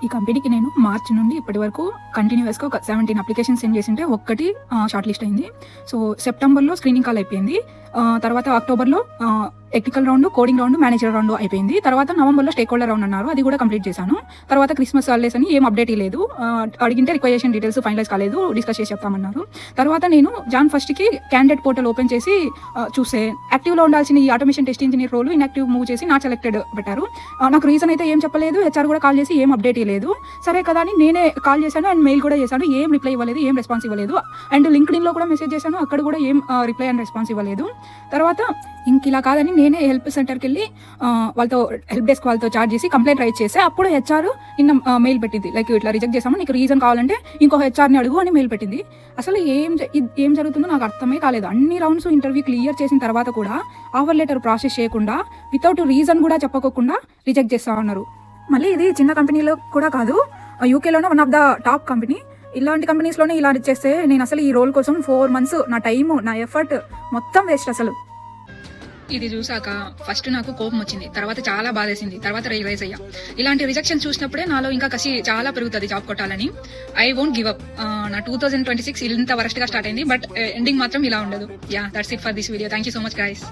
ఈ కంపెనీకి నేను మార్చి నుండి ఇప్పటి వరకు కంటిన్యూస్గా ఒక 17 అప్లికేషన్ సెండ్ చేసింటే ఒక్కటి షార్ట్ లిస్ట్ అయింది. సో సెప్టెంబర్లో స్క్రీనింగ్ కాల్ అయిపోయింది. తర్వాత అక్టోబర్లో technical round, coding round, manager round అయిపోయింది. తర్వాత నవంబర్లో స్టేక్ హోల్డర్ రౌండ్ అన్నారు, అది కూడా కంప్లీట్ చేశాను. తర్వాత క్రిస్మస్ హాలిడేస్ అని ఏం అప్డేట్ లేదు. అడిగింటే రిక్వైజేషన్ డీటెయిల్స్ ఫైనలైజ్ కాలేదు, డిస్కస్ చేసి చెప్తామన్నారు. తర్వాత నేను జాన్ 1కి క్యాండిడేట్ పోర్టల్ ఓపెన్ చేసి చూస్తే యాక్టివ్లో ఉండాల్సిన ఈ automation test engineer role inactive move చేసి నాట్ సెలెక్టెడ్ పెట్టారు. నాకు రీజన్ అయితే ఏం చెప్పలేదు, హెచ్ఆర్ కూడా కాల్ చేసి ఏం అప్డేట్ ఇవ్వలేదు. సరే కదా అని నేనే కాల్ చేశాను అండ్ మెయిల్ కూడా చేశాను, ఏం రిప్లై ఇవ్వలేదు, ఏం రెస్పాన్స్ ఇవ్వలేదు. అండ్ లింక్డ్ఇన్లో కూడా మెసేజ్ చేశాను, అక్కడ కూడా ఏం రిప్లై అండ్ రెస్పాన్స్ ఇవ్వలేదు. తర్వాత ఇంక ఇలా కాదని నేనే హెల్ప్ సెంటర్కి వెళ్ళి వాళ్ళతో హెల్ప్ డెస్క్ వాళ్ళతో చార్జ్ చేసి కంప్లైంట్ రైజ్ చేస్తే అప్పుడు హెచ్ఆర్ నిన్న మెయిల్ పెట్టింది, లైక్ ఇట్లా రిజెక్ట్ చేసాము, నీకు రీజన్ కావాలంటే ఇంకో హెచ్ఆర్ని అడుగు అని మెయిల్ పెట్టింది. అసలు ఏం జరుగుతుందో నాకు అర్థమే కాలేదు. అన్ని రౌండ్స్ ఇంటర్వ్యూ క్లియర్ చేసిన తర్వాత కూడా ఆఫర్ లెటర్ ప్రాసెస్ చేయకుండా, వితౌట్ రీజన్ కూడా చెప్పకోకుండా రిజెక్ట్ చేస్తా ఉన్నారు. మళ్ళీ ఇది చిన్న కంపెనీలో కూడా కాదు, యూకేలోనే one of the top company. ఇలాంటి కంపెనీస్లోనే ఇలా చేస్తే నేను అసలు ఈ రోల్ కోసం 4 months నా టైము, నా ఎఫర్ట్ మొత్తం వేస్ట్. అసలు ఇది చూసాక ఫస్ట్ నాకు కోపం వచ్చింది, తర్వాత చాలా బాధేసింది, తర్వాత రియలైజ్ అయ్యా ఇలాంటి రిజెక్షన్ చూసినప్పుడే నాలో ఇంకా కసి చాలా పెరుగుతుంది జాబ్ కొట్టాలని. I won't give up. నా 2026 ఇంత వరస్ట్ గా స్టార్ట్ అయింది, బట్ ఎండింగ్ మాత్రం ఇలా ఉండదు. Yeah, that's it for this video. Thank you so much guys.